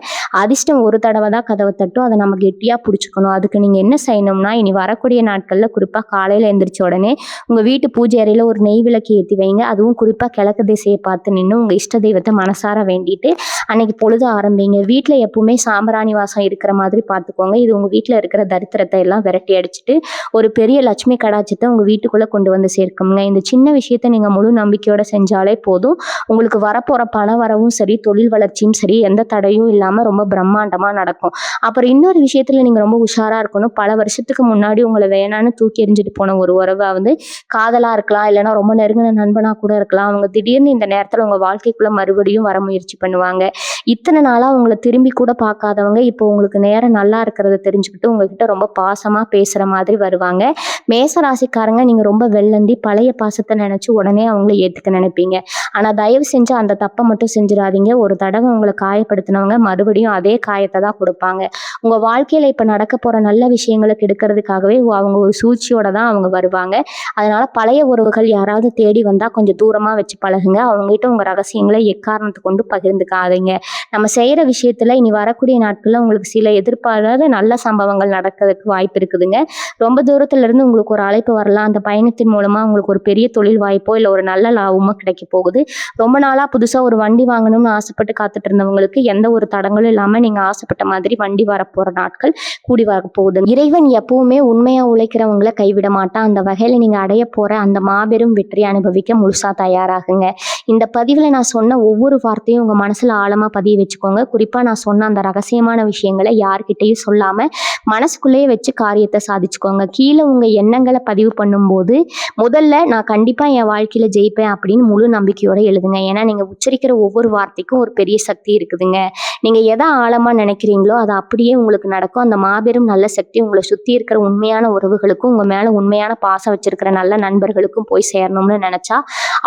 அதிர்ஷ்டம் ஒரு தடவை தான் கதவை தட்டும், அதை நம்ம கெட்டியா பிடிச்சிக்கணும். அதுக்கு நீங்க என்ன செய்யணும்னா இனி வரக்கூடிய நாட்கள்ல குறிப்பா காலையில எந்திரிச்ச உடனே உங்க வீட்டு பூஜை அறையில ஒரு நெய் விளக்கு ஏற்றி வைங்க. அதுவும் குறிப்பா கிழக்கு திசையை பார்த்து நின்று உங்க இஷ்ட தெய்வத்தை மனசார வேண்டிட்டு அன்னைக்கு பொழுது ஆரம்பிங்க. வீட்டுல எப்பவுமே சாம்பிராணி வாசம் இருக்கிற மாதிரி பார்த்துக்கோங்க. இது உங்க வீட்டுல இருக்கிற தரித்திரத்தை எல்லாம் விரட்டி அடிச்சுட்டு ஒரு பெரிய லட்சுமி கடாட்சத்தை உங்க வீட்டுக்குள்ள கொண்டு சேர்க்குங்க. இந்த சின்ன விஷயத்த நீங்க முழு நம்பிக்கையோட செஞ்சாலே போதும். உங்களுக்கு வரப்போற பண வரவும் சரி, தொழில் வளர்ச்சியும் சரி, எந்த தடையும் இல்லாம ரொம்ப பிரம்மாண்டமா நடக்கும். அப்புறம் இன்னொரு விஷயத்துல நீங்க ரொம்ப உஷாரா இருக்கணும். பல வருஷத்துக்கு முன்னாடி உங்களை வேணான்னு தூக்கி எறிஞ்சிட்டு போன ஒரு உறவை காதலா இருக்கலாம், இல்லைன்னா ரொம்ப நெருங்கின நண்பனா கூட இருக்கலாம். அவங்க திடீர்னு இந்த நேரத்துல உங்க வாழ்க்கைக்குள்ள மறுபடியும் வர முயற்சி பண்ணுவாங்க. இத்தனை நாளா உங்களை திரும்பி கூட பார்க்காதவங்க இப்போ உங்களுக்கு நேரம் நல்லா இருக்கிறத தெரிஞ்சுக்கிட்டு உங்ககிட்ட ரொம்ப பாசமா பேசுற மாதிரி வருவாங்க. மேச ராசிக்காரங்க நீங்க ரொம்ப வெள்ளந்தி பழைய பாசத்தை நினைச்சு உடனே அவங்கள ஏத்துக்க நினைப்பீங்க. ஆனா தயவு செஞ்சு அந்த தப்பை மட்டும் செஞ்சிடாதீங்க. ஒரு தடவை உங்களை காயப்படுத்தினவங்க மறுபடியும் அதே காயத்தை தான் கொடுப்பாங்க. உங்க வாழ்க்கையில இப்ப நடக்க போற நல்ல விஷயங்களை கெடுக்கிறதுக்காகவே அவங்க ஒரு சூழ்ச்சியோட தான் அவங்க வருவாங்க. அதனால பழைய உறவுகள் யாராவது தேடி வந்தா கொஞ்சம் தூரமா வச்சு பழகுங்க. அவங்ககிட்ட உங்க ரகசியங்களை எக்காரணத்தை கொண்டு பகிர்ந்துக்காதீங்க. நம்ம செய்யற விஷயத்துல இனி வரக்கூடிய நாட்கள்ல உங்களுக்கு சில எதிர்பாராத நல்ல சம்பவங்கள் நடக்கிறதுக்கு வாய்ப்பு இருக்குதுங்க. ரொம்ப தூரத்துல இருந்து உங்களுக்கு ஒரு அழைப்பு வரலாம். அந்த பயணத்தின் மூலமா உங்களுக்கு ஒரு பெரிய தொழில் வாய்ப்போ இல்லை ஒரு நல்ல லாபமோ கிடைக்க போகுது. ரொம்ப நாளா புதுசா ஒரு வண்டி வாங்கணும்னு ஆசைப்பட்டு காத்துட்டு இருந்தவங்களுக்கு எந்த ஒரு தடங்களும் இல்லாம நீங்க ஆசைப்பட்ட மாதிரி வண்டி வரப்போற நாட்கள் கூடி வர போகுது. இறைவன் எப்பவுமே உண்மையா உழைக்கிறவங்களை கைவிட மாட்டான். அந்த வகையில நீங்க அடைய போற அந்த மாபெரும் வெற்றி அனுபவிக்க முழுசா தயாராகுங்க. இந்த பதிவுல நான் சொன்ன ஒவ்வொரு வார்த்தையும் உங்க மனசுல ஆழமா பதிய வச்சுக்கோங்க. குறிப்பா நான் சொன்ன அந்த ரகசியமான விஷயங்களை யார்கிட்டையும் சொல்லாம மனசுக்குள்ளேயே வச்சு காரியத்தை சாதிச்சுக்கோங்க. கீழே உங்க எண்ணங்களை பதிவு பண்ணும்போது முதல்ல நான் கண்டிப்பா என் வாழ்க்கையில ஜெயிப்பேன் அப்படின்னு முழு நம்பிக்கையோட எழுதுங்க. ஏன்னா நீங்க உச்சரிக்கிற ஒவ்வொரு வார்த்தைக்கும் ஒரு பெரிய சக்தி இருக்குதுங்க. நீங்க எதை ஆழமா நினைக்கிறீங்களோ அது அப்படியே உங்களுக்கு நடக்கும். அந்த மாபெரும் நல்ல சக்தி உங்களை சுத்தி இருக்கிற உண்மையான உறவுகளுக்கும் உங்க மேல உண்மையான பாசம் வச்சிருக்கிற நல்ல நண்பர்களுக்கும் போய் சேரணும்னு நினைச்சா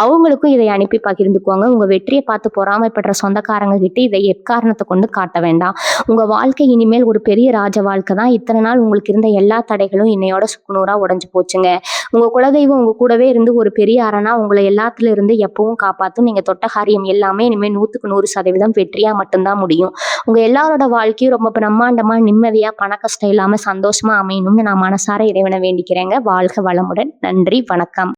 அவங்களுக்கும் இதை அனுப்பி பகிர்ந்துக்குவாங்க. உங்க வெற்றியை பார்த்து பொறாமைப்படுற சொந்தக்காரங்க கிட்ட இதை எக்காரணத்தை கொண்டு காட்ட வேண்டாம். உங்க வாழ்க்கை இனிமேல் ஒரு பெரிய ராஜ வாழ்க்கை தான். இத்தனை நாள் உங்களுக்கு இருந்த எல்லா தடைகளும் இன்னையோட சுக்குநூறா உடைஞ்சு போச்சுங்க. உங்க குலதெய்வம் உங்க கூடவே இருந்து ஒரு பெரிய அரணா உங்களை எல்லாத்துல இருந்து எப்பவும் காப்பாத்தும். நீங்க தொட்ட காரியம் எல்லாமே இனிமேல் 100% வெற்றியா மட்டும்தான் முடியும். உங்க எல்லாரோட வாழ்க்கையும் ரொம்ப பிரம்மாண்டமா நிம்மதியா பண கஷ்டம் இல்லாம சந்தோஷமா அமையணும்னு நான் மனசார இறைவனை வேண்டிக்கிறேங்க. வாழ்க வளமுடன். நன்றி, வணக்கம்.